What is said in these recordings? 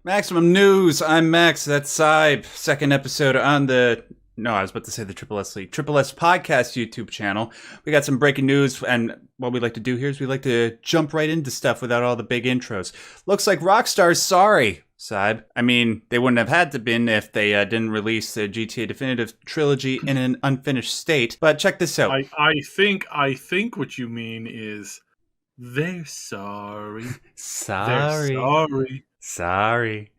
Maximum News. I'm Max. That's Syb. Second episode on the. No, I was about to say the Triple S League. Triple S Podcast YouTube channel. We got some breaking news, and what we like to do here is we like to jump right into stuff without all the big intros. Looks like Rockstar's sorry, Syb. I mean, they wouldn't have had to been if they didn't release the GTA Definitive Trilogy in an unfinished state. But check this out. I think what you mean is they're sorry. Sorry. They're sorry. Sorry.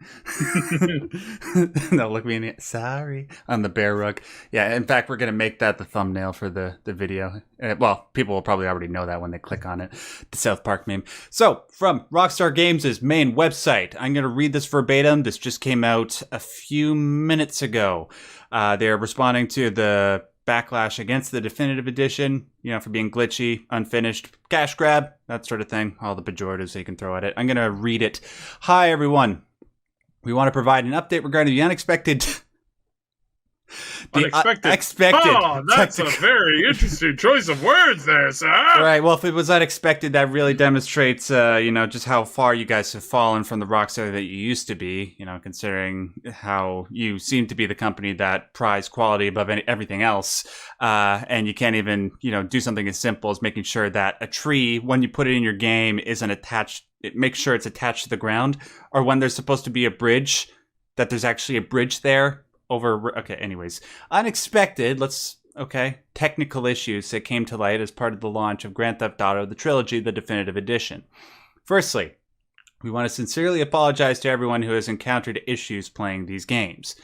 No, look me in the sorry on the bear rug. Yeah, in fact, we're going to make that the thumbnail for the video. Well, people will probably already know that when they click on it. The South Park meme. So, from Rockstar Games' main website, I'm going to read this verbatim. This just came out a few minutes ago. They're responding to the backlash against the definitive edition, for being glitchy, unfinished, cash grab, that sort of thing, all the pejoratives they can throw at it. I'm going to read it. Hi, everyone. We want to provide an update regarding the unexpected... Unexpected. Oh, that's a very interesting choice of words there, sir. Right, well, if it was unexpected, that really demonstrates, just how far you guys have fallen from the Rockstar that you used to be, considering how you seem to be the company that prize quality above everything else. And you can't even, do something as simple as making sure that a tree, when you put it in your game, isn't attached. It makes sure it's attached to the ground. Or when there's supposed to be a bridge, that there's actually a bridge there. Anyways. Unexpected, technical issues that came to light as part of the launch of Grand Theft Auto, the Trilogy, the Definitive Edition. Firstly, we want to sincerely apologize to everyone who has encountered issues playing these games.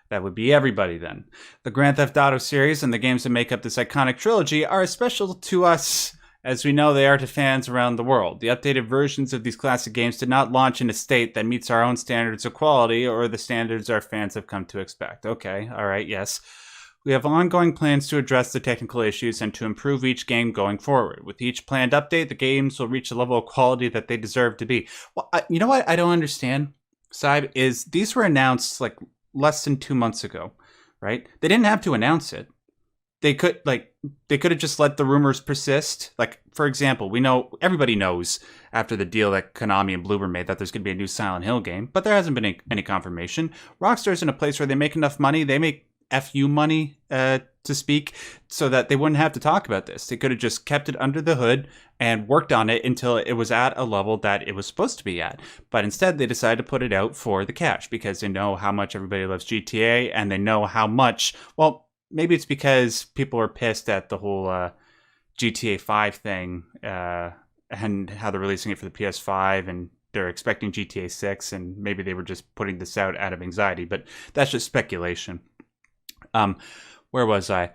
That would be everybody then. The Grand Theft Auto series and the games that make up this iconic trilogy are as special to us as we know they are to fans around the world. The updated versions of these classic games did not launch in a state that meets our own standards of quality or the standards our fans have come to expect. Okay, alright, yes. We have ongoing plans to address the technical issues and to improve each game going forward. With each planned update, the games will reach the level of quality that they deserve to be. Well, you know what I don't understand, Syb, is these were announced less than 2 months ago, right? They didn't have to announce it. They could have just let the rumors persist. For example, everybody knows after the deal that Konami and Bloober made that there's going to be a new Silent Hill game, but there hasn't been any confirmation. Rockstar's in a place where they make enough money. They make FU money, to speak, so that they wouldn't have to talk about this. They could have just kept it under the hood and worked on it until it was at a level that it was supposed to be at. But instead, they decided to put it out for the cash because they know how much everybody loves GTA and they know how much, maybe it's because people are pissed at the whole GTA 5 thing and how they're releasing it for the PS5 and they're expecting GTA 6 and maybe they were just putting this out of anxiety, but that's just speculation. Where was I?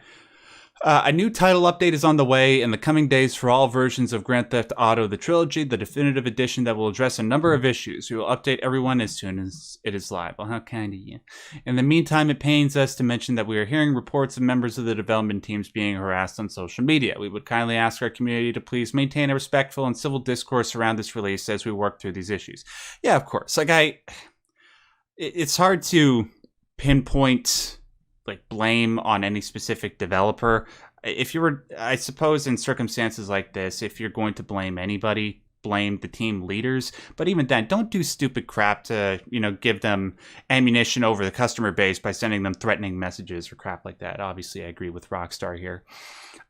A new title update is on the way in the coming days for all versions of Grand Theft Auto, the Trilogy, the Definitive Edition that will address a number of issues. We will update everyone as soon as it is live. Well, how kind of you. In the meantime, it pains us to mention that we are hearing reports of members of the development teams being harassed on social media. We would kindly ask our community to please maintain a respectful and civil discourse around this release as we work through these issues. Yeah, of course. It's hard to pinpoint blame on any specific developer. If you were, I suppose in circumstances like this, if you're going to blame anybody, blame the team leaders. But even then, don't do stupid crap to, give them ammunition over the customer base by sending them threatening messages or crap like that. Obviously, I agree with Rockstar here.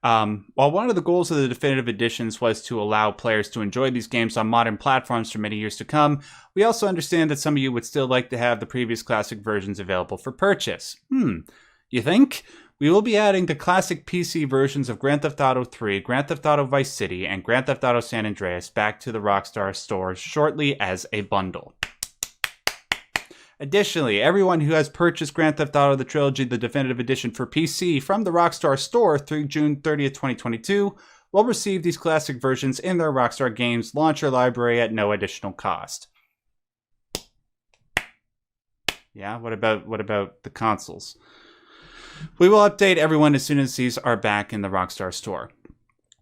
While one of the goals of the definitive editions was to allow players to enjoy these games on modern platforms for many years to come, we also understand that some of you would still like to have the previous classic versions available for purchase. You think? We will be adding the classic PC versions of Grand Theft Auto 3, Grand Theft Auto Vice City, and Grand Theft Auto San Andreas back to the Rockstar stores shortly as a bundle. Additionally, everyone who has purchased Grand Theft Auto the Trilogy, the Definitive Edition for PC from the Rockstar store through June 30th, 2022 will receive these classic versions in their Rockstar Games launcher library at no additional cost. Yeah, what about the consoles? We will update everyone as soon as these are back in the Rockstar store.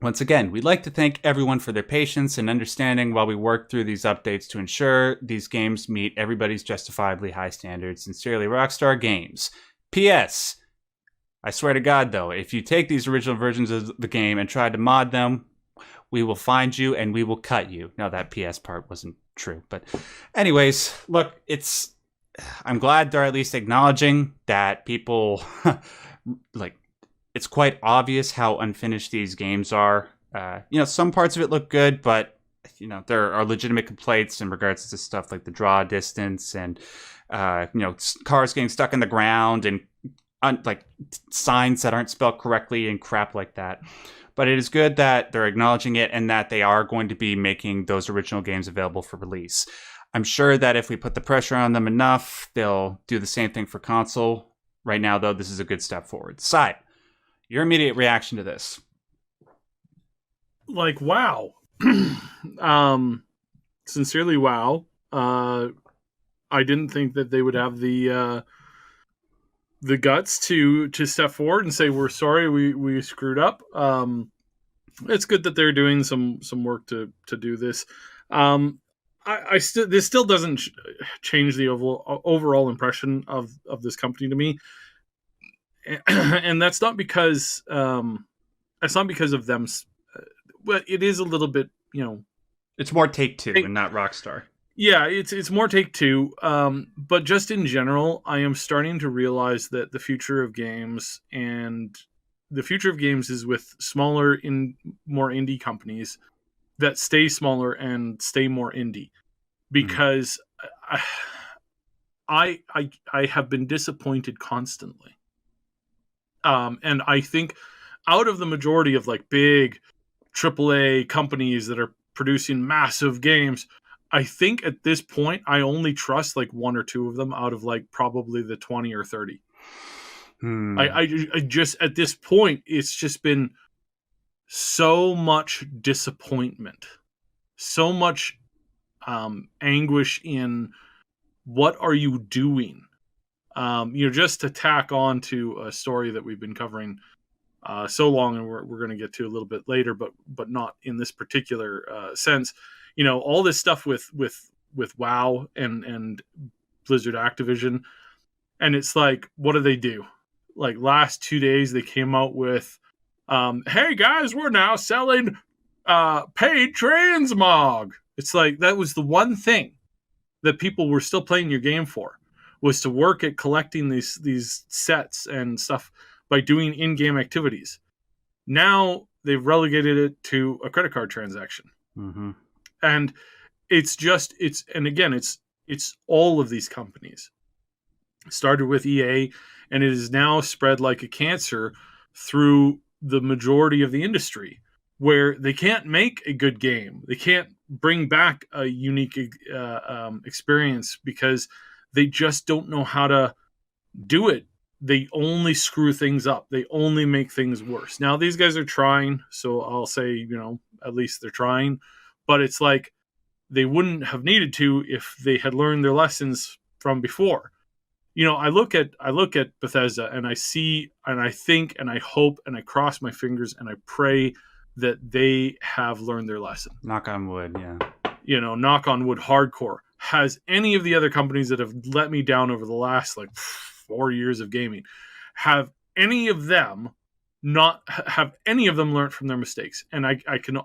Once again, we'd like to thank everyone for their patience and understanding while we work through these updates to ensure these games meet everybody's justifiably high standards. Sincerely, Rockstar Games. P.S. I swear to God, though, if you take these original versions of the game and try to mod them, we will find you and we will cut you. No, that P.S. part wasn't true. But anyways, look, I'm glad they're at least acknowledging that people like it's quite obvious how unfinished these games are. Some parts of it look good, but there are legitimate complaints in regards to stuff like the draw distance and cars getting stuck in the ground and like signs that aren't spelled correctly and crap like that. But it is good that they're acknowledging it and that they are going to be making those original games available for release. I'm sure that if we put the pressure on them enough, they'll do the same thing for console. Right now, though, this is a good step forward. Side, your immediate reaction to this? Like, wow. Sincerely, wow. I didn't think that they would have the guts to step forward and say, we're sorry, we screwed up. It's good that they're doing some work to do this. This still doesn't change the overall impression of this company to me. And that's not because of them, but it is a little bit, it's more Take-Two and not Rockstar. Yeah, it's more Take-Two, but just in general, I am starting to realize that the future of games is with smaller, more indie companies that stay smaller and stay more indie, because I have been disappointed constantly, and I think out of the majority of like big AAA companies that are producing massive games, I think at this point, I only trust like one or two of them out of like probably the 20 or 30. I just, at this point, it's just been so much disappointment, so much anguish in what are you doing? Just to tack on to a story that we've been covering so long, and we're going to get to a little bit later, but not in this particular sense. All this stuff with WoW and Blizzard Activision, and it's like, what do? Like last 2 days, they came out with, hey guys, we're now selling paid transmog. It's like, that was the one thing that people were still playing your game for, was to work at collecting these sets and stuff by doing in-game activities. Now they've relegated it to a credit card transaction. Mm-hmm. And it's all of these companies. It started with EA, and it is now spread like a cancer through the majority of the industry, where they can't make a good game. They can't bring back a unique experience because they just don't know how to do it. They only screw things up. They only make things worse. Now, these guys are trying, so I'll say, at least they're trying. But it's like they wouldn't have needed to if they had learned their lessons from before. I look at Bethesda, and I see, and I think, and I hope, and I cross my fingers, and I pray that they have learned their lesson. Knock on wood, yeah. Knock on wood, hardcore. Has any of the other companies that have let me down over the last 4 years of gaming, have any of them learned from their mistakes? And I can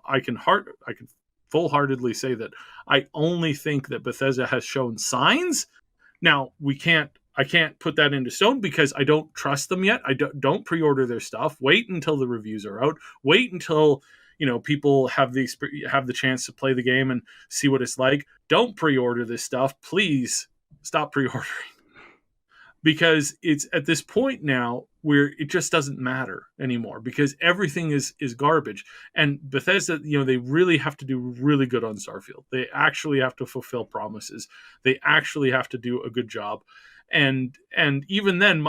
full-heartedly say that I only think that Bethesda has shown signs. Now, I can't put that into stone because I don't trust them yet. I don't pre-order their stuff. Wait until the reviews are out. Wait until people have the chance to play the game and see what it's like. Don't pre-order this stuff. Please stop pre-ordering, because it's at this point now where it just doesn't matter anymore, because everything is garbage. And Bethesda, they really have to do really good on Starfield. They actually have to fulfill promises. They actually have to do a good job. And even then,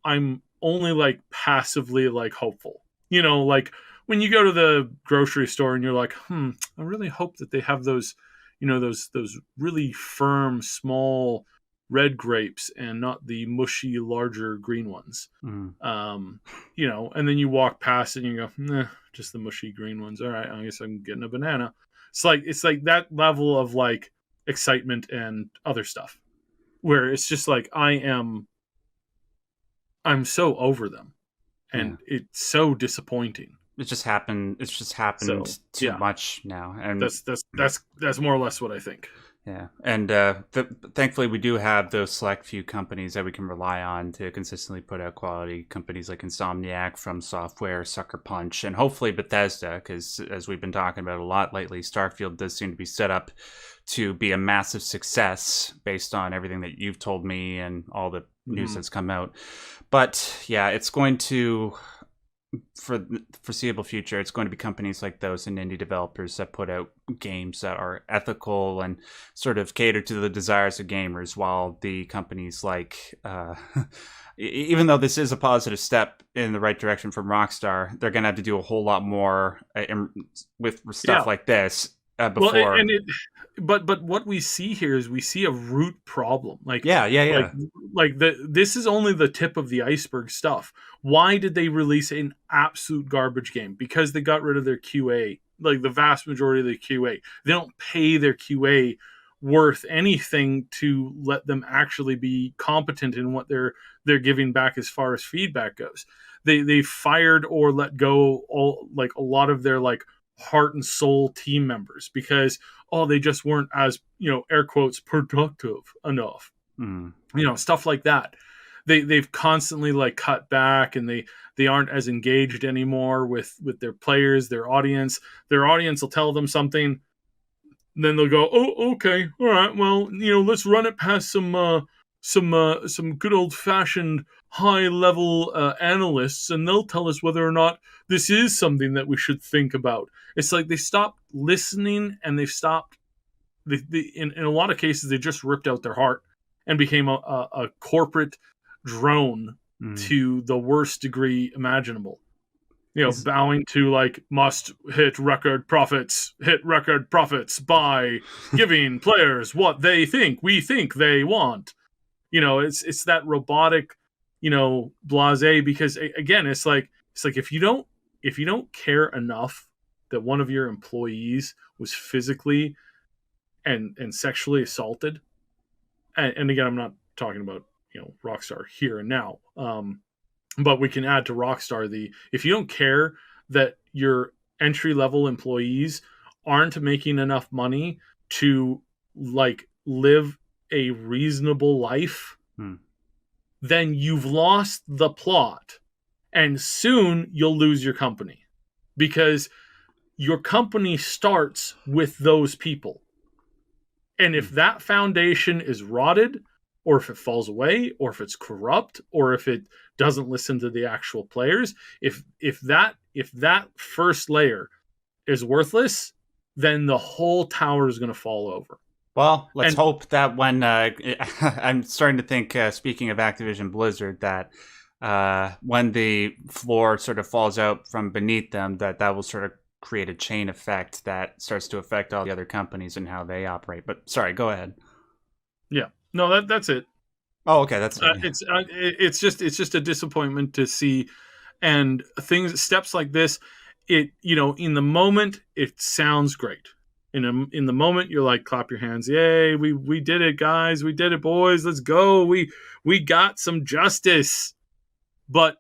I'm only passively hopeful. When you go to the grocery store and you're like, I really hope that they have those, those really firm, small red grapes and not the mushy, larger green ones. And then you walk past it and you go, just the mushy green ones. All right, I guess I'm getting a banana. It's like that level of excitement and other stuff, where it's just I'm so over them, and it's so disappointing. it just happened. It's just So happened too yeah, much now, and that's more or less what I think. yeah, and thankfully we do have those select few companies that we can rely on to consistently put out quality. Companies like Insomniac, From Software, Sucker Punch, and hopefully Bethesda, because as we've been talking about a lot lately, Starfield does seem to be set up to be a massive success based on everything that you've told me and all the news that's come out. But yeah, it's going to, for the foreseeable future, it's going to be companies like those and indie developers that put out games that are ethical and sort of cater to the desires of gamers, while the companies like, even though this is a positive step in the right direction from Rockstar, they're going to have to do a whole lot more with stuff like this before. Well, but what we see here is we see a root problem. Like this is only the tip of the iceberg stuff. Why did they release an absolute garbage game? Because they got rid of their QA, like the vast majority of the QA. They don't pay their QA worth anything to let them actually be competent in what they're giving back as far as feedback goes. They fired or let go a lot of their heart and soul team members because they just weren't as, air quotes, productive enough. Stuff like that. They've constantly cut back, and they aren't as engaged anymore with their players, their audience. Their audience will tell them something, then they'll go, oh, okay, all right, well, let's run it past some good old fashioned high level analysts, and they'll tell us whether or not this is something that we should think about. It's like they stopped listening, and they've stopped. In a lot of cases, they just ripped out their heart and became a corporate drone to the worst degree imaginable. Bowing to must hit record profits by giving players what they think we think they want. It's that robotic, blasé, because again, it's like if you don't care enough that one of your employees was physically and sexually assaulted, and again, I'm not talking about Rockstar here and now, but we can add to Rockstar if you don't care that your entry level employees aren't making enough money to live a reasonable life, then you've lost the plot, and soon you'll lose your company, because your company starts with those people. And if that foundation is rotted, or if it falls away, or if it's corrupt, or if it doesn't listen to the actual players, if that first layer is worthless, then the whole tower is going to fall over. Well, let's hope that when I'm starting to think, speaking of Activision Blizzard, that when the floor sort of falls out from beneath them, that will sort of create a chain effect that starts to affect all the other companies and how they operate. But sorry, go ahead. Yeah, no, that's it. Oh, okay, that's it's just a disappointment to see, and steps like this. In the moment, it sounds great. In the moment, you're like, clap your hands, yay, we did it, guys, we did it, boys, let's go, we got some justice. But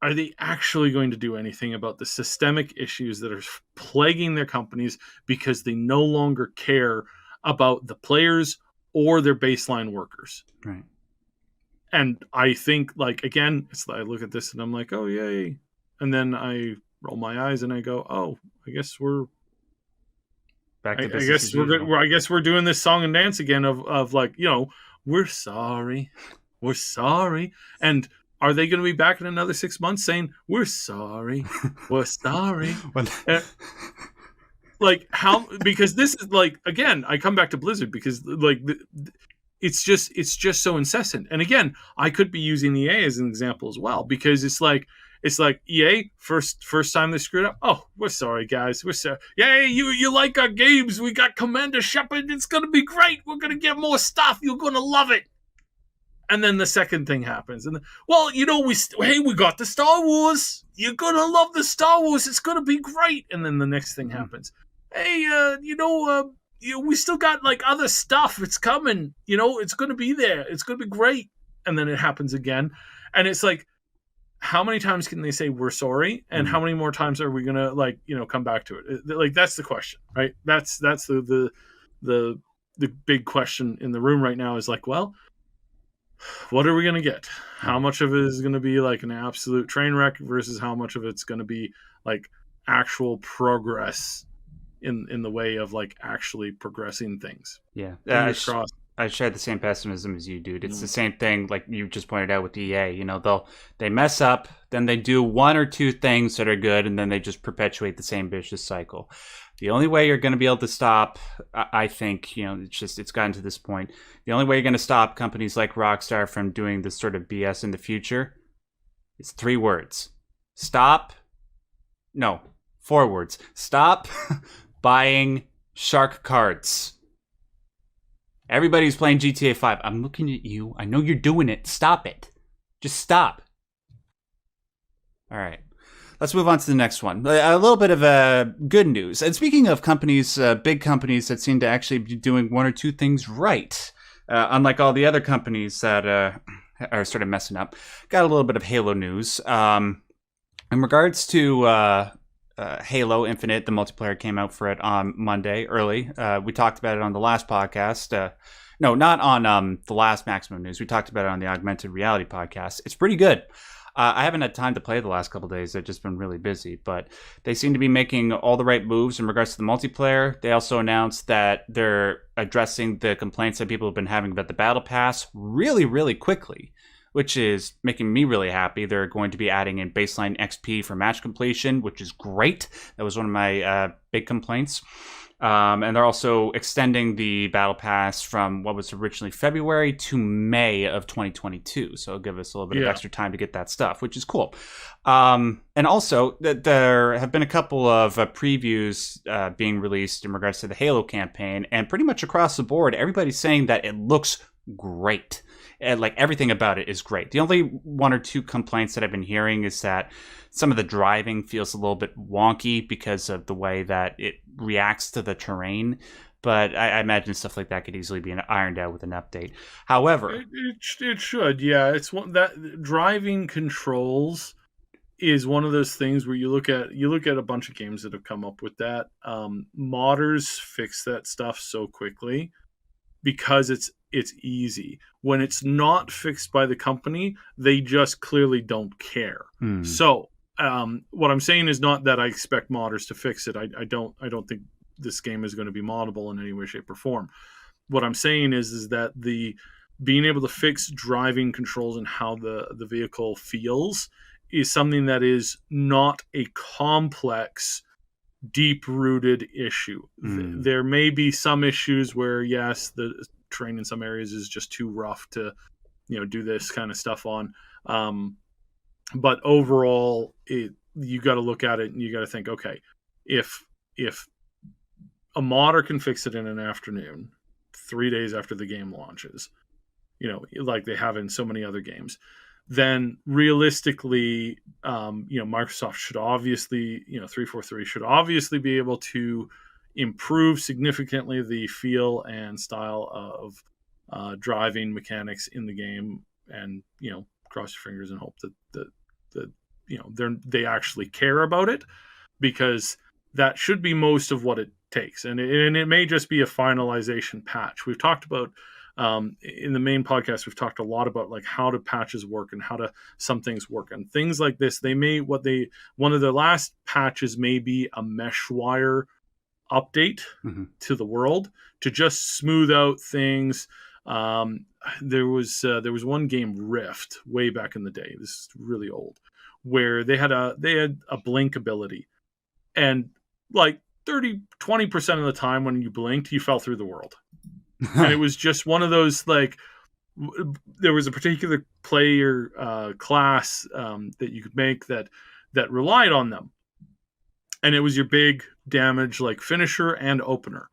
are they actually going to do anything about the systemic issues that are plaguing their companies because they no longer care about the players or their baseline workers? Right. And I think, again, I look at this and I'm like, oh, yay. And then I roll my eyes and I go, oh, I guess we're back to business as usual. I guess we're doing this song and dance again of we're sorry. We're sorry. And are they going to be back in another 6 months saying, we're sorry, we're sorry? How? Because this is again, I come back to Blizzard because it's just so incessant. And again, I could be using EA as an example as well, because it's like EA first time they screwed up. Oh, we're sorry, guys. We're sorry. Yay, you like our games? We got Commander Shepard. It's gonna be great. We're gonna get more stuff. You're gonna love it. And then the second thing happens, and we got the Star Wars. You're gonna love the Star Wars. It's gonna be great. And then the next thing happens. Hey, we still got other stuff. It's coming. It's gonna be there. It's gonna be great. And then it happens again, and it's like, how many times can they say we're sorry, and how many more times are we gonna come back to it? Like, that's the question, right? That's the big question in the room right now is like, well, what are we gonna get? How much of it is gonna be like an absolute train wreck versus how much of it's gonna be like actual progress in the way of like actually progressing things? Yeah. Fingers crossed. I share the same pessimism as you, dude. It's the same thing, like you just pointed out with EA. You know, they mess up, then they do one or two things that are good, and then they just perpetuate the same vicious cycle. The only way you're going to be able to stop, I think, you know, it's gotten to this point. The only way you're going to stop companies like Rockstar from doing this sort of BS in the future is 3 words. Stop. No, 4 words. Stop buying shark cards. Everybody's playing GTA 5. I'm looking at you. I know you're doing it. Stop it. Just stop. All right. Let's move on to the next one. A little bit of good news. And speaking of companies, big companies that seem to actually be doing 1 or 2 things right, unlike all the other companies that are sort of messing up, got a little bit of Halo news. In regards to Halo Infinite, the multiplayer came out for it on Monday early. We talked about it on the last podcast. No, not on the last Maximum News. We talked about it on the Augmented Reality podcast. It's pretty good. I haven't had time to play the last couple of days. I've just been really busy, but they seem to be making all the right moves in regards to the multiplayer. They also announced that they're addressing the complaints that people have been having about the Battle Pass really, really quickly, which is making me really happy. They're going to be adding in baseline XP for match completion, which is great. That was one of my big complaints. And they're also extending the Battle Pass from what was originally February to May of 2022. So it'll give us a little bit of extra time to get that stuff, which is cool. And also, there have been a couple of previews being released in regards to the Halo campaign. And pretty much across the board, everybody's saying that it looks great. Like, everything about it is great. The only 1 or 2 complaints that I've been hearing is that some of the driving feels a little bit wonky because of the way that it reacts to the terrain. But I imagine stuff like that could easily be ironed out with an update. However, it should, yeah. It's one that driving controls is one of those things where you look at a bunch of games that have come up with that. Modders fix that stuff so quickly because it's easy. When it's not fixed by the company, they just clearly don't care. So what I'm saying is not that I expect modders to fix it. I don't think this game is going to be moddable in any way, shape, or form. What I'm saying is that the being able to fix driving controls and how the vehicle feels is something that is not a complex, deep-rooted issue. There may be some issues where, yes, the terrain in some areas is just too rough to, do this kind of stuff on. But overall, you got to look at it and you got to think, okay, if a modder can fix it in an afternoon, 3 days after the game launches, like they have in so many other games, then realistically, Microsoft should obviously, 343 should obviously be able to improve significantly the feel and style of driving mechanics in the game, and cross your fingers and hope that they actually care about it, because that should be most of what it takes, and it may just be a finalization patch. We've talked about in the main podcast, we've talked a lot about like how do patches work and how do some things work, and things like this. One of the last patches may be a mesh wire update to the world to just smooth out things. There was one game, Rift, way back in the day. This is really old, where they had a blink ability, and like 20% of the time when you blinked, you fell through the world. And it was just one of those, like, there was a particular player class that you could make that relied on them, and it was your big damage, like finisher and opener.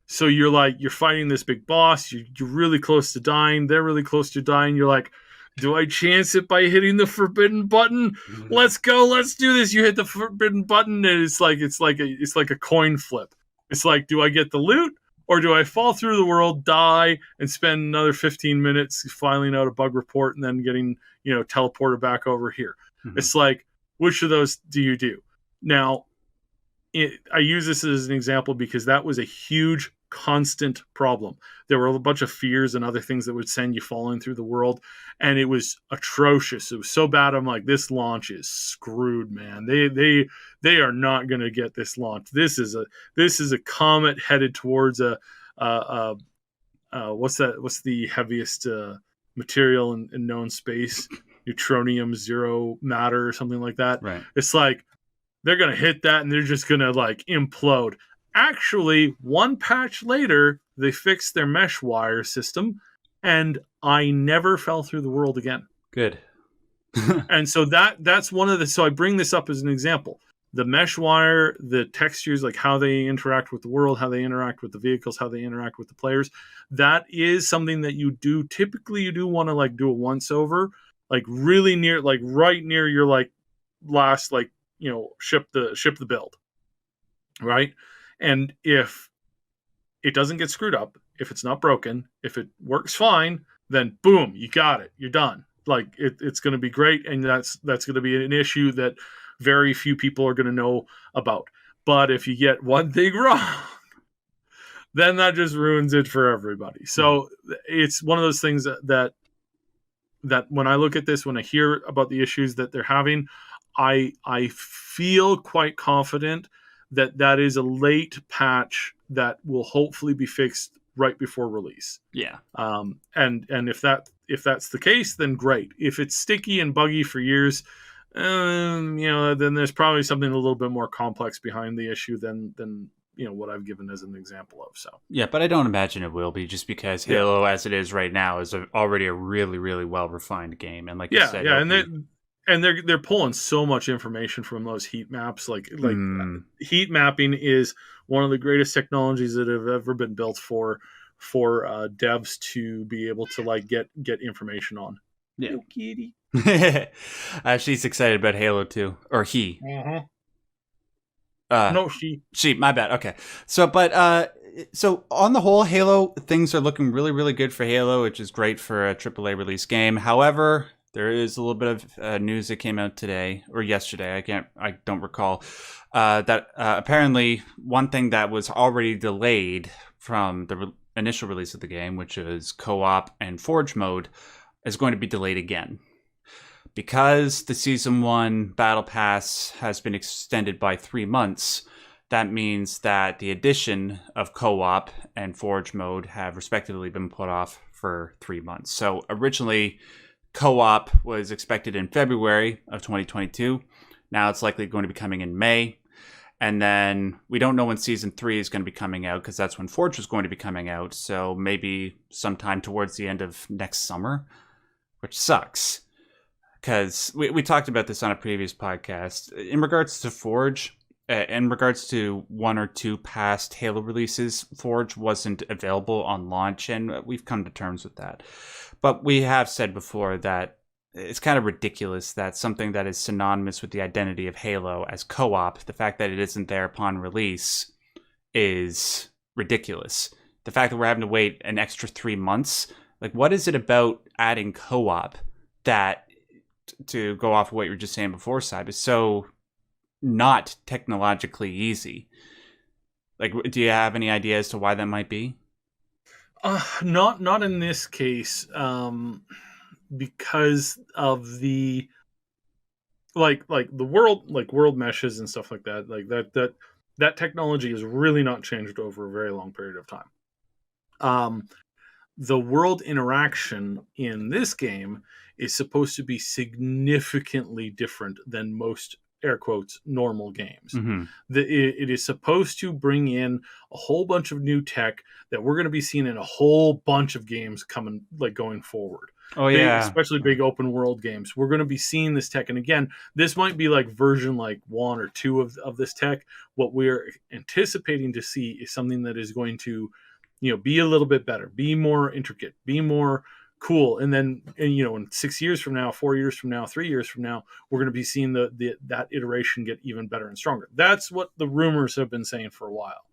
So you're fighting this big boss, you're really close to dying, they're really close to dying, you're like, do I chance it by hitting the forbidden button? Let's go, let's do this. You hit the forbidden button, and it's like a coin flip. It's like, do I get the loot, or do I fall through the world, die, and spend another 15 minutes filing out a bug report and then getting, teleported back over here? Mhm. It's like, which of those do you do? Now, I use this as an example because that was a huge constant problem. There were a bunch of fears and other things that would send you falling through the world, and it was atrocious. It was so bad. I'm like, this launch is screwed, man. They are not going to get this launch. This is a comet headed towards a what's that? What's the heaviest material in known space? Neutronium zero matter or something like that. Right. It's like they're going to hit that and they're just going to like implode. Actually, one patch later, they fixed their mesh wire system and I never fell through the world again. Good. And so that's one of the, so I bring this up as an example. The mesh wire, the textures, like how they interact with the world, how they interact with the vehicles, how they interact with the players, that is something that you do. Typically, you do want to like do a once over, like really near, like right near your like last, like, you know, ship the build, right? And if it doesn't get screwed up, if it's not broken, if it works fine, then boom, you got it, you're done. Like it's going to be great, and that's going to be an issue that very few people are going to know about. But if you get one thing wrong, then that just ruins it for everybody. So it's one of those things that when I look at this, when I hear about the issues that they're having, I feel quite confident that is a late patch that will hopefully be fixed right before release. Yeah. And if that's the case, then great. If it's sticky and buggy for years, you know, then there's probably something a little bit more complex behind the issue than you know what I've given as an example of. So yeah, but I don't imagine it will be, just because Halo, as it is right now, is already a really, really well refined game, and like you said, they're pulling so much information from those heat maps. Like heat mapping is one of the greatest technologies that have ever been built for devs to be able to like get information on. Yeah, Hello, kitty. She's excited about Halo 2, or he. No, she. My bad. Okay, so so on the whole, Halo, things are looking really, really good for Halo, which is great for a AAA release game. However, there is a little bit of news that came out today or yesterday. I don't recall. That apparently one thing that was already delayed from the initial release of the game, which is co-op and Forge mode, is going to be delayed again. Because the Season 1 Battle Pass has been extended by 3 months, that means that the addition of co-op and Forge mode have respectively been put off for 3 months. So originally, co-op was expected in February of 2022. Now it's likely going to be coming in May. And then we don't know when Season 3 is going to be coming out, because that's when Forge was going to be coming out. So maybe sometime towards the end of next summer, which sucks. Because we talked about this on a previous podcast. In regards to Forge, in regards to 1 or 2 past Halo releases, Forge wasn't available on launch, and we've come to terms with that. But we have said before that it's kind of ridiculous that something that is synonymous with the identity of Halo as co-op, the fact that it isn't there upon release, is ridiculous. The fact that we're having to wait an extra 3 months, like, what is it about adding co-op that, to go off of what you were just saying before, Syb, is so not technologically easy? Like, do you have any idea as to why that might be? Not in this case, because of the like the world meshes and stuff like that. Like that technology has really not changed over a very long period of time. The world interaction in this game is supposed to be significantly different than most, air quotes, normal games. Mm-hmm. It is supposed to bring in a whole bunch of new tech that we're going to be seeing in a whole bunch of games coming, like, going forward. Oh, yeah. Especially big open world games. We're going to be seeing this tech. And again, this might be like version like 1 or 2 of this tech. What we're anticipating to see is something that is going to, you know, be a little bit better, be more intricate, be more cool. And then, you know, in 6 years from now, 4 years from now, 3 years from now, we're going to be seeing that iteration get even better and stronger. That's what the rumors have been saying for a while.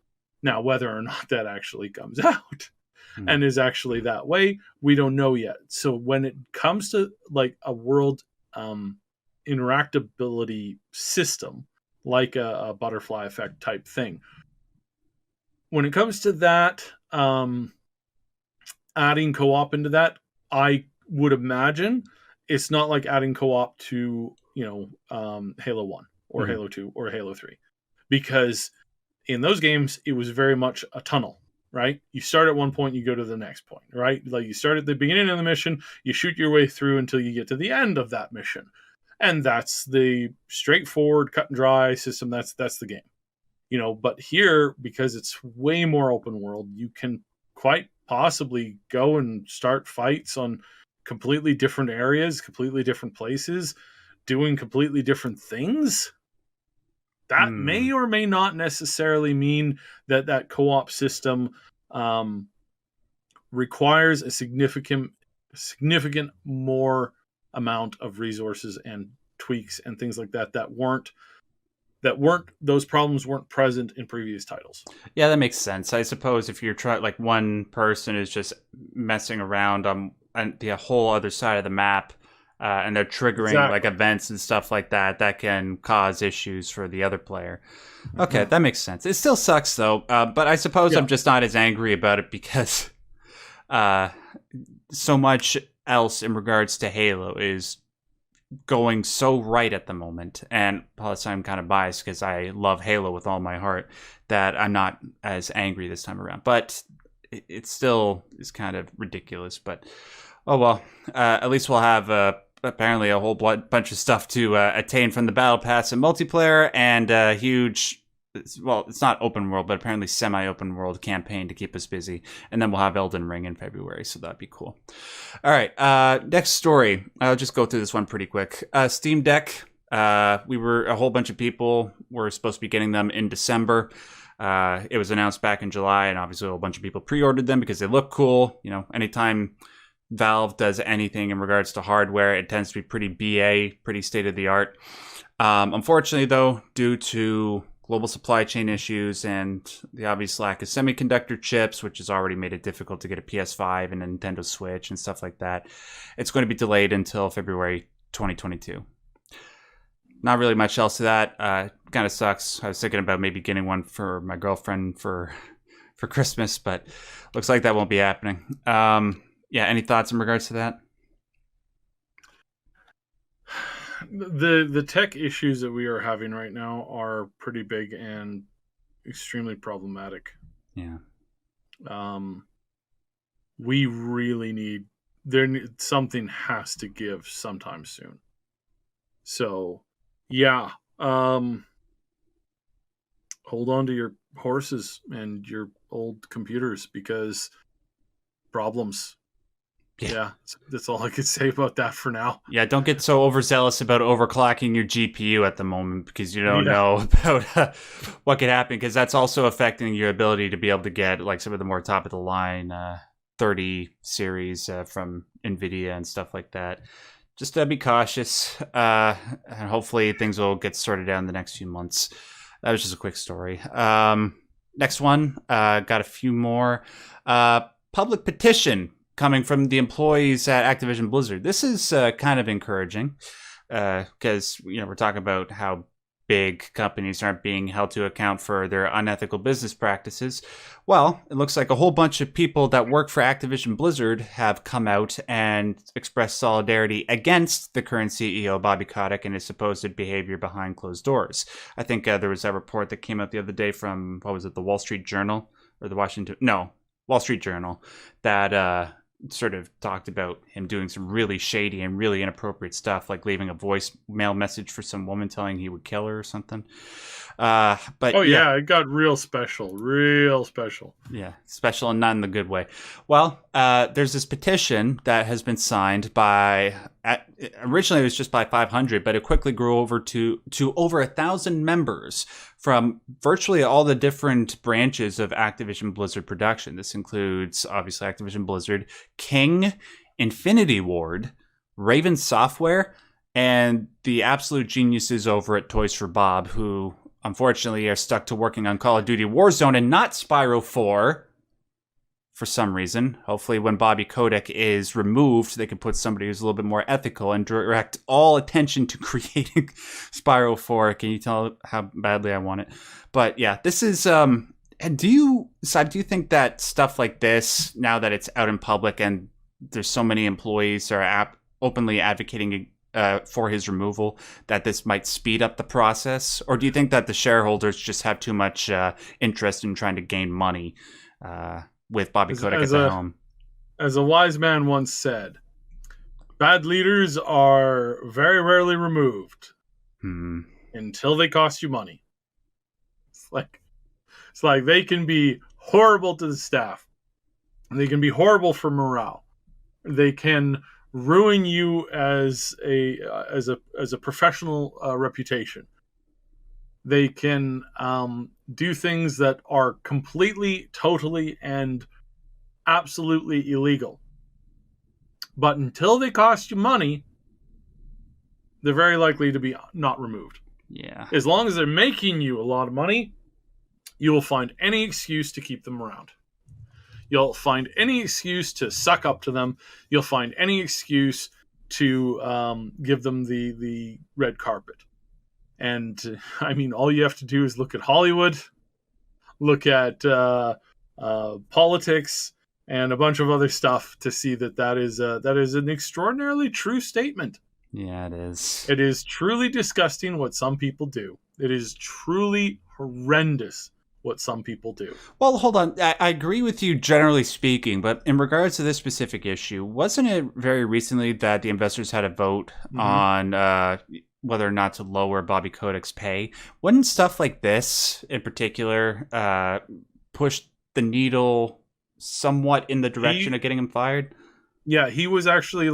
Now, whether or not that actually comes out and is actually that way, we don't know yet. So when it comes to like a world interactability system, like a butterfly effect type thing. When it comes to that, adding co-op into that, I would imagine it's not like adding co-op to, Halo 1 or Halo 2 or Halo 3. Because in those games, it was very much a tunnel, right? You start at one point, you go to the next point, right? Like you start at the beginning of the mission, you shoot your way through until you get to the end of that mission. And that's the straightforward, cut and dry system. That's the game. But here, because it's way more open world, you can quite possibly go and start fights on completely different areas, completely different places, doing completely different things. That may or may not necessarily mean that co-op system requires a significant more amount of resources and tweaks and things like that weren't those problems weren't present in previous titles. Yeah, that makes sense. I suppose if you're trying, like, one person is just messing around on the whole other side of the map, and they're triggering like events and stuff like that can cause issues for the other player. Okay, that makes sense. It still sucks though, but I suppose I'm just not as angry about it because so much else in regards to Halo is going so right at the moment, and plus I'm kind of biased because I love Halo with all my heart, that I'm not as angry this time around. But it still is kind of ridiculous. But oh well, at least we'll have apparently a whole bunch of stuff to attain from the Battle Pass and multiplayer, and a huge, well, it's not open world, but apparently semi-open world campaign to keep us busy. And then we'll have Elden Ring in February, so that'd be cool. All right, next story. I'll just go through this one pretty quick. Steam Deck. A whole bunch of people were supposed to be getting them in December. It was announced back in July, and obviously a whole bunch of people pre-ordered them because they look cool. Anytime Valve does anything in regards to hardware, it tends to be pretty BA, pretty state-of-the-art. Unfortunately, though, due to global supply chain issues and the obvious lack of semiconductor chips, which has already made it difficult to get a PS5 and a Nintendo Switch and stuff like that, it's going to be delayed until February 2022. Not really much else to that. Kind of sucks. I was thinking about maybe getting one for my girlfriend for Christmas, but looks like that won't be happening. Yeah, any thoughts in regards to that? The tech issues that we are having right now are pretty big and extremely problematic. Yeah. We really need something has to give sometime soon. So, yeah. Hold on to your horses and your old computers because problems. Yeah, that's all I could say about that for now. Yeah, don't get so overzealous about overclocking your GPU at the moment because you don't know about what could happen, because that's also affecting your ability to be able to get like some of the more top of the line 30 series from NVIDIA and stuff like that. Just be cautious, and hopefully things will get sorted out in the next few months. That was just a quick story. Next one, got a few more. Public petition coming from the employees at Activision Blizzard. This is kind of encouraging because we're talking about how big companies aren't being held to account for their unethical business practices. Well, it looks like a whole bunch of people that work for Activision Blizzard have come out and expressed solidarity against the current CEO, Bobby Kotick, and his supposed behavior behind closed doors. I think there was that report that came out the other day from, what was it, the Wall Street Journal or the Wall Street Journal, that sort of talked about him doing some really shady and really inappropriate stuff, like leaving a voicemail message for some woman telling he would kill her or something. But it got real special. Yeah, special and not in the good way. Well, there's this petition that has been signed by, originally it was just by 500, but it quickly grew over to over 1,000 members from virtually all the different branches of Activision Blizzard production. This includes, obviously, Activision Blizzard, King, Infinity Ward, Raven Software, and the absolute geniuses over at Toys for Bob, who unfortunately are stuck to working on Call of Duty Warzone and not Spyro 4 for some reason. Hopefully when Bobby Kotick is removed, they can put somebody who's a little bit more ethical and direct all attention to creating Spyro 4. Can you tell how badly I want it? But yeah, this is... And do you think that stuff like this, now that it's out in public and there's so many employees that are openly advocating for his removal, that this might speed up the process? Or do you think that the shareholders just have too much interest in trying to gain money with Bobby Kotick at the helm? As a wise man once said, bad leaders are very rarely removed until they cost you money. It's like they can be horrible to the staff. They can be horrible for morale. They can ruin you as a professional reputation. They can do things that are completely, totally, and absolutely illegal. But until they cost you money, they're very likely to be not removed. Yeah. As long as they're making you a lot of money, you will find any excuse to keep them around. You'll find any excuse to suck up to them. You'll find any excuse to give them the red carpet. And I mean, all you have to do is look at Hollywood, look at politics, and a bunch of other stuff to see that is an extraordinarily true statement. Yeah, it is. It is truly disgusting what some people do. It is truly horrendous what some people do. Well, hold on. I agree with you generally speaking, but in regards to this specific issue, wasn't it very recently that the investors had a vote on whether or not to lower Bobby Kotick's pay? Wouldn't stuff like this in particular push the needle somewhat in the direction of getting him fired? Yeah, he was actually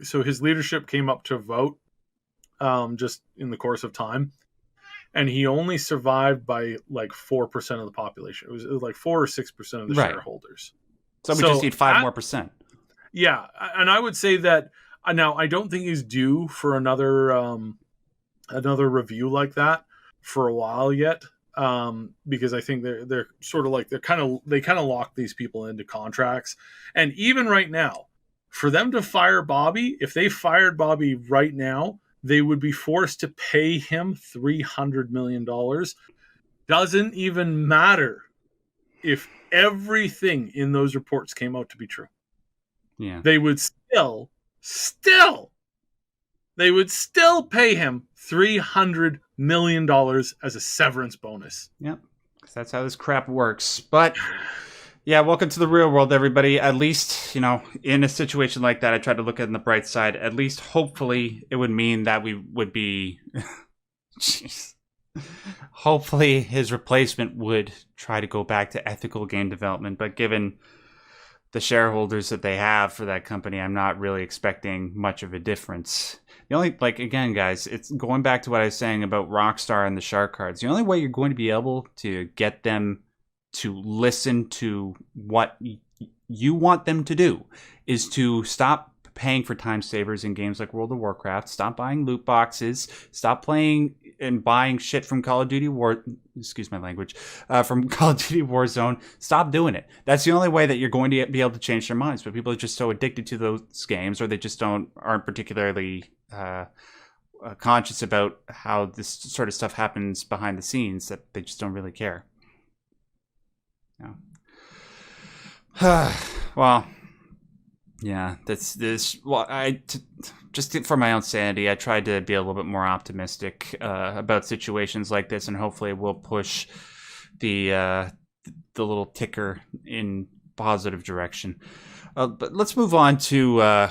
so his leadership came up to vote just in the course of time. And he only survived by 4% of the population. It was like 4 or 6% of the shareholders. So we just need 5 more percent. Yeah, and I would say that now I don't think he's due for another review like that for a while yet, because I think they're sort of they kind of lock these people into contracts, and even right now, for them to fire Bobby, if they fired Bobby right now, they would be forced to pay him $300 million. Doesn't even matter if everything in those reports came out to be true. Yeah. They would still pay him $300 million as a severance bonus. Yep. Because that's how this crap works. But yeah, welcome to the real world, everybody. At least, in a situation like that, I try to look at it on the bright side. At least, hopefully, it would mean that we would be... Jeez. Hopefully, his replacement would try to go back to ethical game development. But given the shareholders that they have for that company, I'm not really expecting much of a difference. The only, again, guys, it's going back to what I was saying about Rockstar and the shark cards. The only way you're going to be able to get them to listen to what you want them to do is to stop paying for time savers in games like World of Warcraft, stop buying loot boxes, stop playing and buying shit from Call of Duty excuse my language, from Call of Duty Warzone. Stop doing it. That's the only way that you're going to be able to change their minds. But people are just so addicted to those games, or they just aren't particularly conscious about how this sort of stuff happens behind the scenes, that they just don't really care. Well, yeah, just for my own sanity, I tried to be a little bit more optimistic about situations like this, and hopefully it will push the little ticker in positive direction. But let's move on to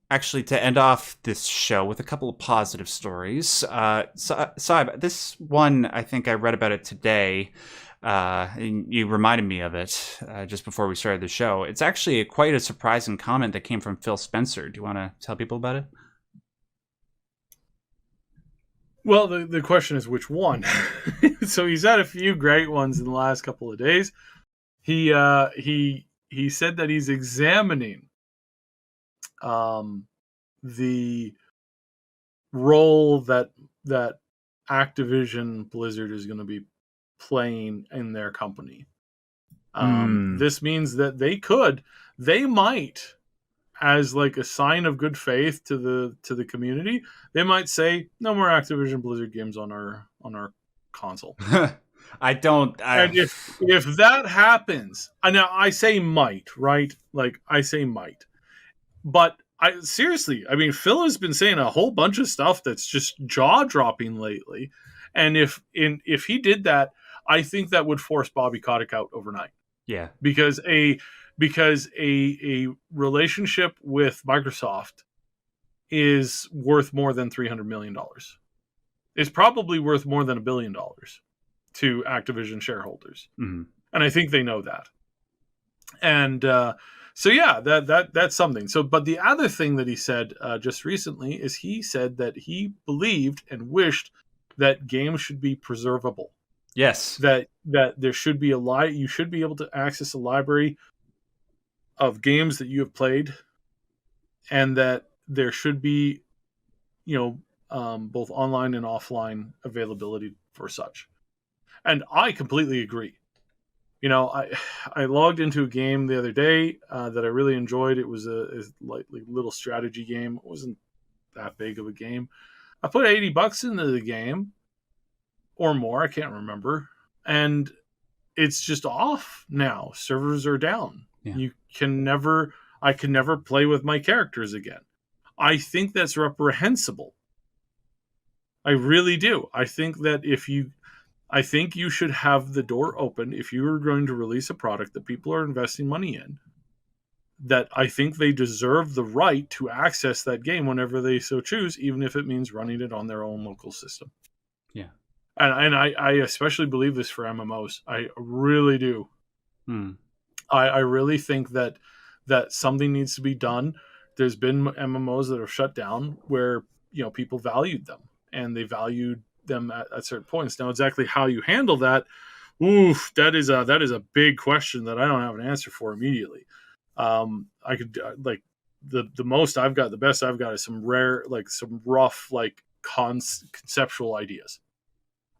actually to end off this show with a couple of positive stories. Syb, this one, I think I read about it today. And you reminded me of it just before we started the show. It's actually quite a surprising comment that came from Phil Spencer. Do you want to tell people about it? Well, the question is which one. So he's had a few great ones in the last couple of days. He said that he's examining the role that Activision Blizzard is going to be playing in their company. This means that they might, as like a sign of good faith to the community, they might say no more Activision Blizzard games on our console. And if that happens, now I say might, right? Like I say might, but seriously, I mean, Phil has been saying a whole bunch of stuff that's just jaw dropping lately, and if he did that, I think that would force Bobby Kotick out overnight. Yeah, because a relationship with Microsoft is worth more than $300 million. It's probably worth more than $1 billion to Activision shareholders. Mm-hmm. And I think they know that. And so, yeah, that's something. So, but the other thing that he said just recently is he said that he believed and wished that games should be preservable. Yes. That there should be you should be able to access a library of games that you have played, and that there should be, both online and offline availability for such. And I completely agree. I logged into a game the other day that I really enjoyed. It was a little strategy game. It wasn't that big of a game. I put $80 into the game or more. I can't remember. And it's just off now. Servers are down. Yeah. I can never play with my characters again. I think that's reprehensible. I really do. I think that I think you should have the door open if you are going to release a product that people are investing money in, that I think they deserve the right to access that game whenever they so choose, even if it means running it on their own local system. Yeah. And I especially believe this for MMOs. I really do. I really think that something needs to be done. There's been MMOs that have shut down where, people valued them, and they valued them at certain points. Now, exactly how you handle that, that is a big question that I don't have an answer for immediately. I could the most I've got, the best I've got is some rough conceptual ideas.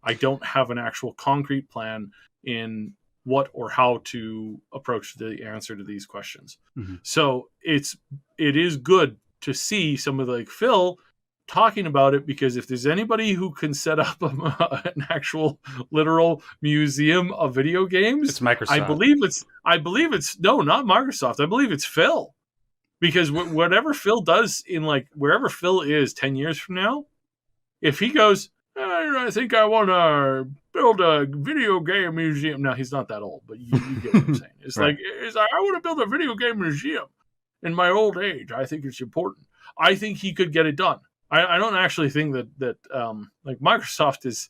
I don't have an actual concrete plan in what or how to approach the answer to these questions. Mm-hmm. So it is good to see somebody like Phil talking about it, because if there's anybody who can set up an actual literal museum of video games, it's Microsoft. I believe it's no, not Microsoft. I believe it's Phil, because whatever Phil does in wherever Phil is 10 years from now, if he goes, I think I want to build a video game museum. Now, he's not that old, but you get what I'm saying. It's right. I want to build a video game museum in my old age. I think it's important. I think he could get it done. I don't actually think that Microsoft is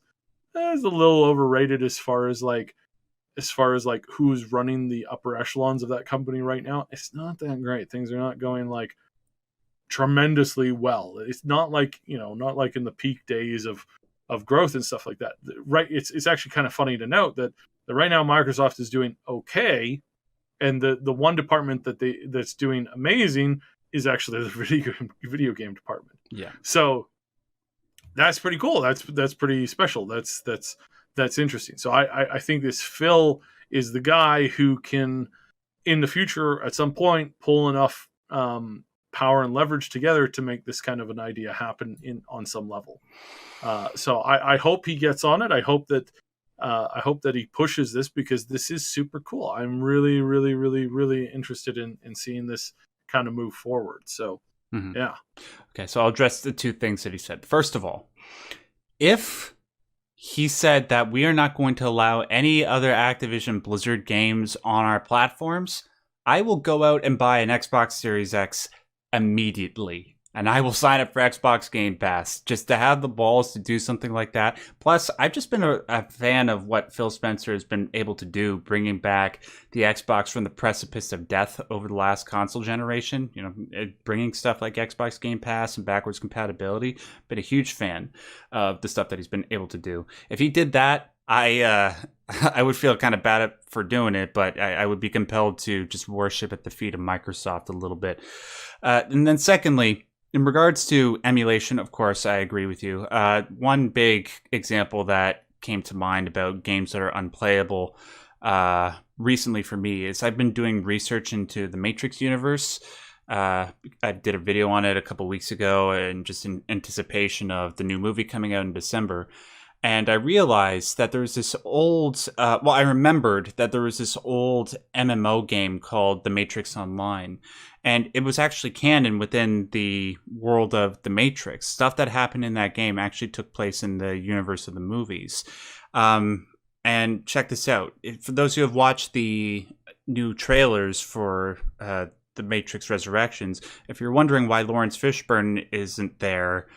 a little overrated as far as who's running the upper echelons of that company right now. It's not that great. Things are not going tremendously well. It's not not like in the peak days of growth and stuff like that. Right. It's actually kind of funny to note that right now Microsoft is doing okay, and the one department that's doing amazing is actually the video game department. Yeah. So that's pretty cool. That's pretty special. That's interesting. So I think this Phil is the guy who can, in the future, at some point, pull enough power and leverage together to make this kind of an idea happen on some level. So I hope he gets on it. I hope that he pushes this, because this is super cool. I'm really, really, really, really interested in seeing this kind of move forward. So, yeah. Okay, so I'll address the two things that he said. First of all, if he said that we are not going to allow any other Activision Blizzard games on our platforms, I will go out and buy an Xbox Series X immediately. And I will sign up for Xbox Game Pass just to have the balls to do something like that. Plus, I've just been a fan of what Phil Spencer has been able to do, bringing back the Xbox from the precipice of death over the last console generation. Bringing stuff like Xbox Game Pass and backwards compatibility. Been a huge fan of the stuff that he's been able to do. If he did that, I would feel kind of bad for doing it, but I would be compelled to just worship at the feet of Microsoft a little bit. And then secondly, in regards to emulation, of course, I agree with you. One big example that came to mind about games that are unplayable recently for me is I've been doing research into the Matrix universe. I did a video on it a couple weeks ago, and just in anticipation of the new movie coming out in December. And I realized that there was this old, I remembered that there was this old MMO game called The Matrix Online. And it was actually canon within the world of The Matrix. Stuff that happened in that game actually took place in the universe of the movies. And check this out. For those who have watched the new trailers for The Matrix Resurrections, if you're wondering why Lawrence Fishburne isn't there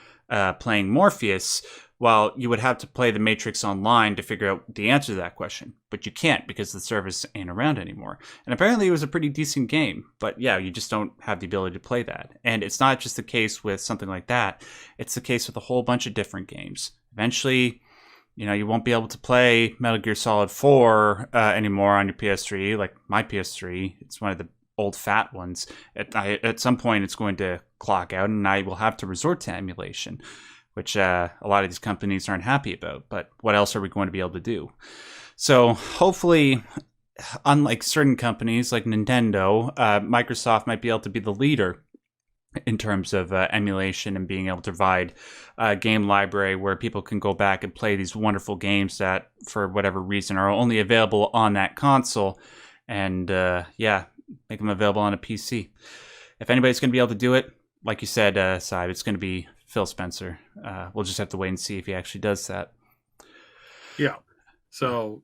playing Morpheus, well, you would have to play The Matrix Online to figure out the answer to that question. But you can't because the service ain't around anymore. And apparently it was a pretty decent game. But yeah, you just don't have the ability to play that. And it's not just the case with something like that. It's the case with a whole bunch of different games. Eventually, you won't be able to play Metal Gear Solid 4 anymore on your PS3, like my PS3. It's one of the old fat ones. At some point, it's going to clock out, and I will have to resort to emulation, which a lot of these companies aren't happy about. But what else are we going to be able to do? So hopefully, unlike certain companies like Nintendo, Microsoft might be able to be the leader in terms of emulation and being able to provide a game library where people can go back and play these wonderful games that, for whatever reason, are only available on that console, and make them available on a PC. If anybody's going to be able to do it, like you said, Syb, it's going to be Phil Spencer. We'll just have to wait and see if he actually does that. Yeah. So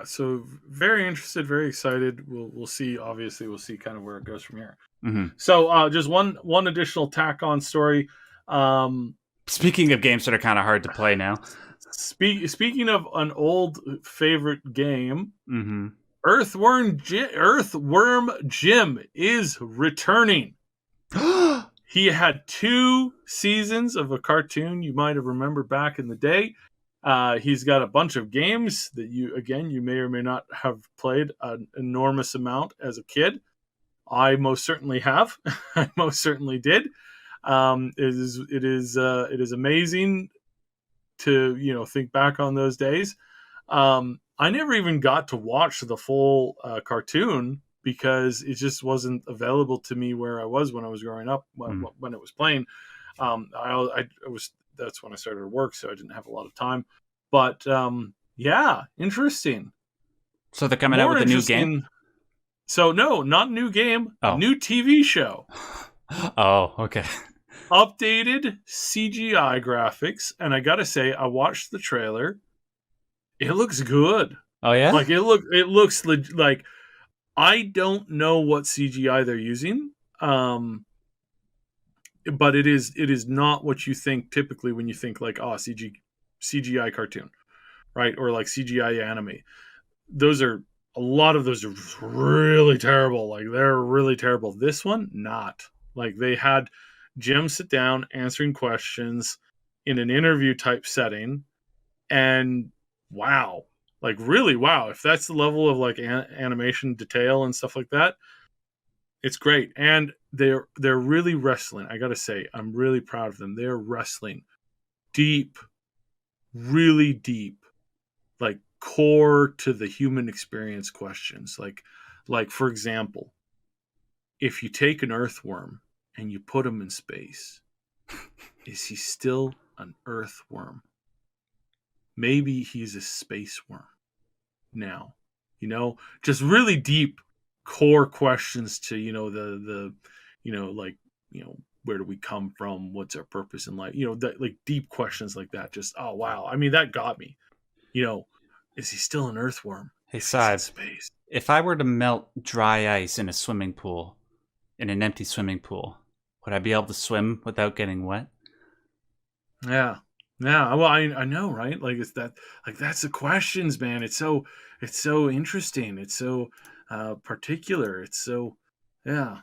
so very interested, very excited. We'll see. Obviously, we'll see kind of where it goes from here. Mm-hmm. So just one additional tack on story. Speaking of games that are kind of hard to play now. Speaking of an old favorite game, mm-hmm. Earthworm Jim is returning. He had 2 seasons of a cartoon you might have remembered back in the day. He's got a bunch of games that you may or may not have played an enormous amount as a kid. I most certainly have. I most certainly did. It is amazing to think back on those days. I never even got to watch the full cartoon because it just wasn't available to me where I was when I was growing up when it was playing. That's when I started to work, so I didn't have a lot of time. But interesting. So they're coming out with a new game? So no, not new game. Oh. New TV show. Oh, okay. Updated CGI graphics, and I gotta say, I watched the trailer. It looks good. Oh yeah, like it looks like I don't know what CGI they're using, but it is not what you think typically when you think like CGI cartoon, right? Or like CGI anime. A lot of those are really terrible. Like they're really terrible. This one, not. Like they had Jim sit down answering questions in an interview type setting, and wow, like really wow. If that's the level of like animation detail and stuff like that, it's great. And they're really wrestling. I gotta say, I'm really proud of them. They're wrestling deep, really deep, like core to the human experience questions. Like for example, if you take an earthworm and you put him in space, is he still an earthworm? Maybe he's a space worm now. Just really deep core questions to where do we come from? What's our purpose in life? That like deep questions like that. Just oh wow. I mean, that got me. Is he still an earthworm? Hey, Syb, if I were to melt dry ice in a swimming pool, in an empty swimming pool, would I be able to swim without getting wet? Yeah. Well, I know, right? Like it's that. Like that's the questions, man. It's so interesting. It's so particular. It's so yeah.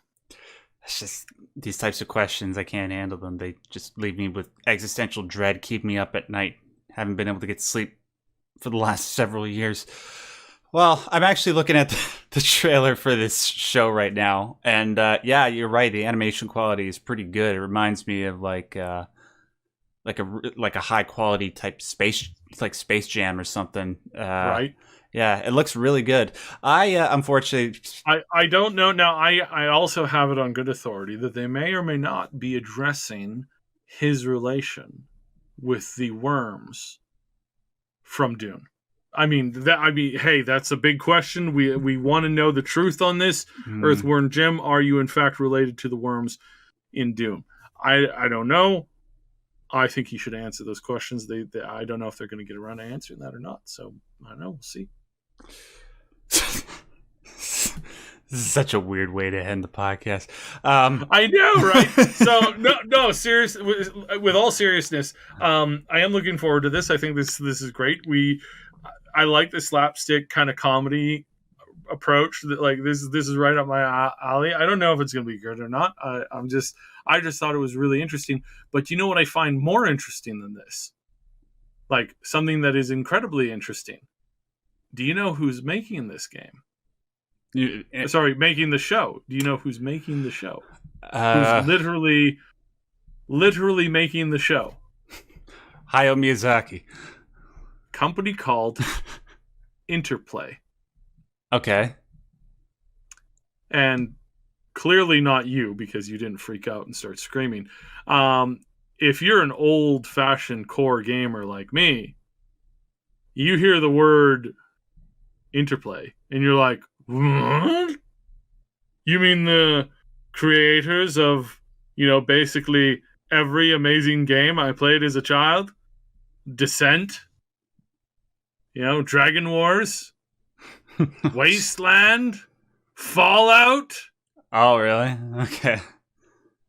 It's just these types of questions. I can't handle them. They just leave me with existential dread. Keep me up at night. Haven't been able to get sleep for the last several years. Well, I'm actually looking at the trailer for this show right now, and yeah, you're right. The animation quality is pretty good. It reminds me of like a high quality type Space Jam or something. Right. Yeah, it looks really good. I unfortunately, I don't know. Now, I also have it on good authority that they may or may not be addressing his relation with the worms from Dune. Hey, that's a big question. We want to know the truth on this. Earthworm Jim, are you in fact related to the worms in Dune? I don't know. I think he should answer those questions. I don't know if they're going to get around to answering that or not. So I don't know. We'll see. This is such a weird way to end the podcast. I know, right? So no, serious. With all seriousness, I am looking forward to this. I think this is great. I like the slapstick kind of comedy approach. That like this is right up my alley. I don't know if it's going to be good or not. I just thought it was really interesting. But you know what I find more interesting than this? Like something that is incredibly interesting. Do you know who's making this game? Making the show. Do you know who's making the show? Who's literally making the show? Hayao Miyazaki. Company called Interplay. Okay. And clearly not you, because you didn't freak out and start screaming. If you're an old-fashioned core gamer like me, you hear the word Interplay, and you're like, what? You mean the creators of, basically every amazing game I played as a child? Descent? Dragon Wars? Wasteland? Fallout? Oh, really? Okay.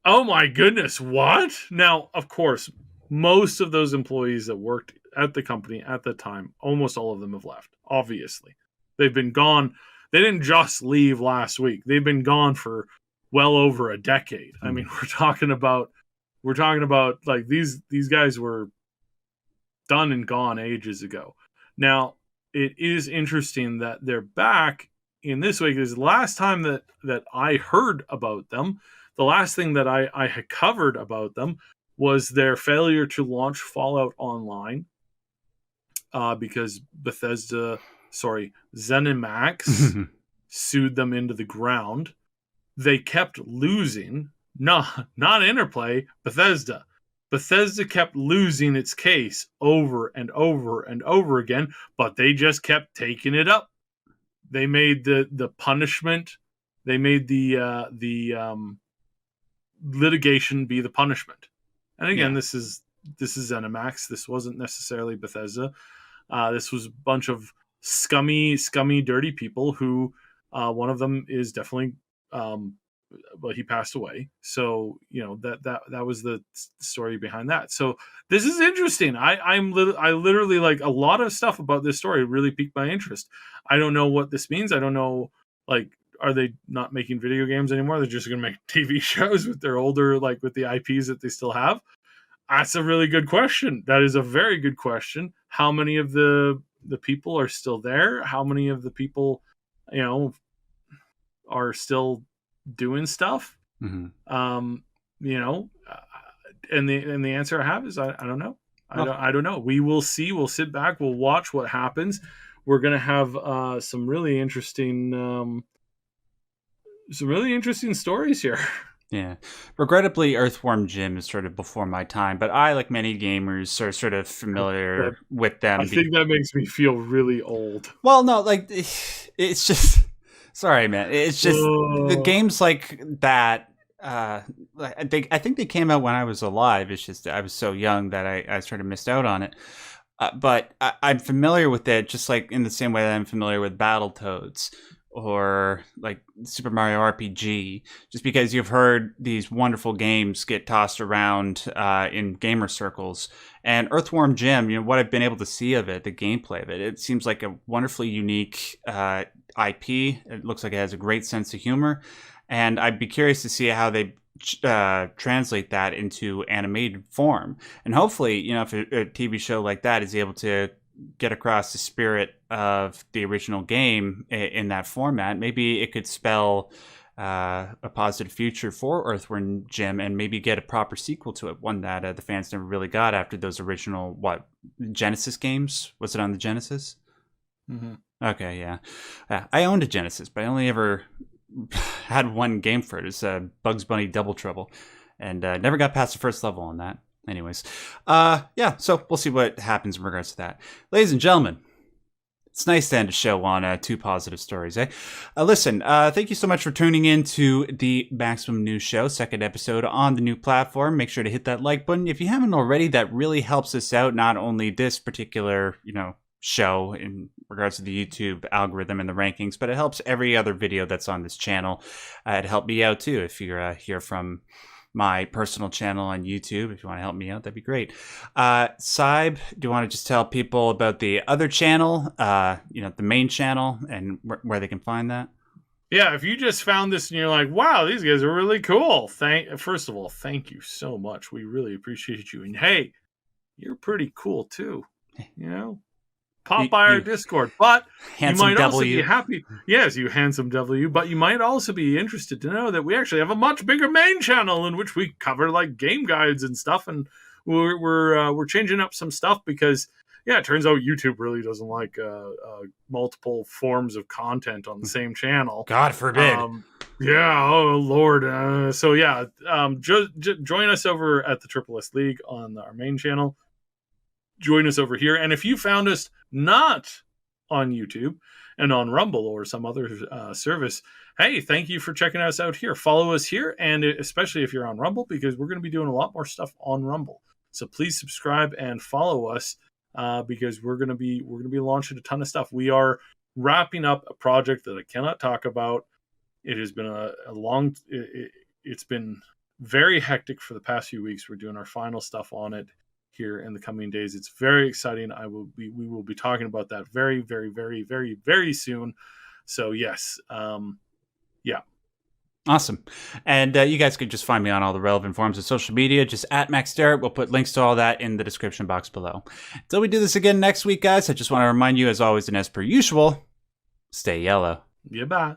Oh my goodness, what? Now, of course, most of those employees that worked at the company at the time, almost all of them have left, obviously. They've been gone. They didn't just leave last week. They've been gone for well over a decade. I mean, we're talking about like these guys were done and gone ages ago. Now, it is interesting that they're back in this way, because the last time that I heard about them, the last thing that I had covered about them was their failure to launch Fallout Online, because ZeniMax sued them into the ground. They kept losing. Not Interplay, Bethesda. Bethesda kept losing its case over and over and over again, but they just kept taking it up. They made the punishment. They made the litigation be the punishment. And again, this is ZeniMax. This wasn't necessarily Bethesda. This was a bunch of scummy, dirty people who one of them is definitely he passed away. So that was the story behind that. So this is interesting. I literally like a lot of stuff about this story really piqued my interest. I don't know what this means. I don't know, like, are they not making video games anymore? They're just going to make TV shows with their older, like with the IPs that they still have. That's a really good question. That is a very good question. How many of the people are still there? How many of the people, are still doing stuff? Mm-hmm. And the answer I have is I don't know. I don't know. We will see. We'll sit back. We'll watch what happens. We're gonna have some really interesting stories here. Yeah. Regrettably, Earthworm Jim is sort of before my time, but I, like many gamers, are sort of familiar with them. I think that makes me feel really old. Well, no, like, it's just... Sorry, man. It's just the games like that. I think they came out when I was alive. It's just I was so young that I sort of missed out on it. But I'm familiar with it, just like in the same way that I'm familiar with Battletoads or like Super Mario RPG, just because you've heard these wonderful games get tossed around in gamer circles. And Earthworm Jim, what I've been able to see of it, the gameplay of it, it seems like a wonderfully unique IP. It looks like it has a great sense of humor, and I'd be curious to see how they translate that into animated form. And hopefully, if a TV show like that is able to get across the spirit of the original game in that format, maybe it could spell a positive future for Earthworm Jim, and maybe get a proper sequel to it, one that the fans never really got after those original Genesis games. Was it on the Genesis? Mm-hmm. Okay, yeah. I owned a Genesis, but I only ever had one game for it. It's Bugs Bunny Double Trouble, and never got past the first level on that. Anyways, yeah, so we'll see what happens in regards to that. Ladies and gentlemen, it's nice to end a show on two positive stories, eh? Listen, thank you so much for tuning in to the Maximum News Show, second episode on the new platform. Make sure to hit that like button. If you haven't already, that really helps us out, not only this particular, show in regards to the YouTube algorithm and the rankings, but it helps every other video that's on this channel. It helped me out too. If you're here from my personal channel on YouTube, if you want to help me out, that'd be great. Syb, do you want to just tell people about the other channel, the main channel, and where they can find that? Yeah, if you just found this and you're like, wow, these guys are really cool. First of all, thank you so much. We really appreciate you. And hey, you're pretty cool too. Pop by our Discord, but you might also be happy. Yes, you handsome W, but you might also be interested to know that we actually have a much bigger main channel in which we cover like game guides and stuff, and we're changing up some stuff because it turns out YouTube really doesn't like multiple forms of content on the same channel. God forbid. Oh Lord. Join us over at the Triple S League on our main channel. Join us over here. And if you found us not on YouTube and on Rumble or some other service, hey, thank you for checking us out here. Follow us here, and especially if you're on Rumble, because we're going to be doing a lot more stuff on Rumble. So please subscribe and follow us because we're going to be launching a ton of stuff. We are wrapping up a project that I cannot talk about. It has been it's been very hectic for the past few weeks. We're doing our final stuff on it here in the coming days. It's very exciting. We will be talking about that very, very, very, very, very soon. So yes. Awesome. And you guys could just find me on all the relevant forms of social media, just at Max Derrat. We'll put links to all that in the description box below. Until we do this again next week, guys, I just want to remind you, as always and as per usual, stay yellow. Yeah, bye.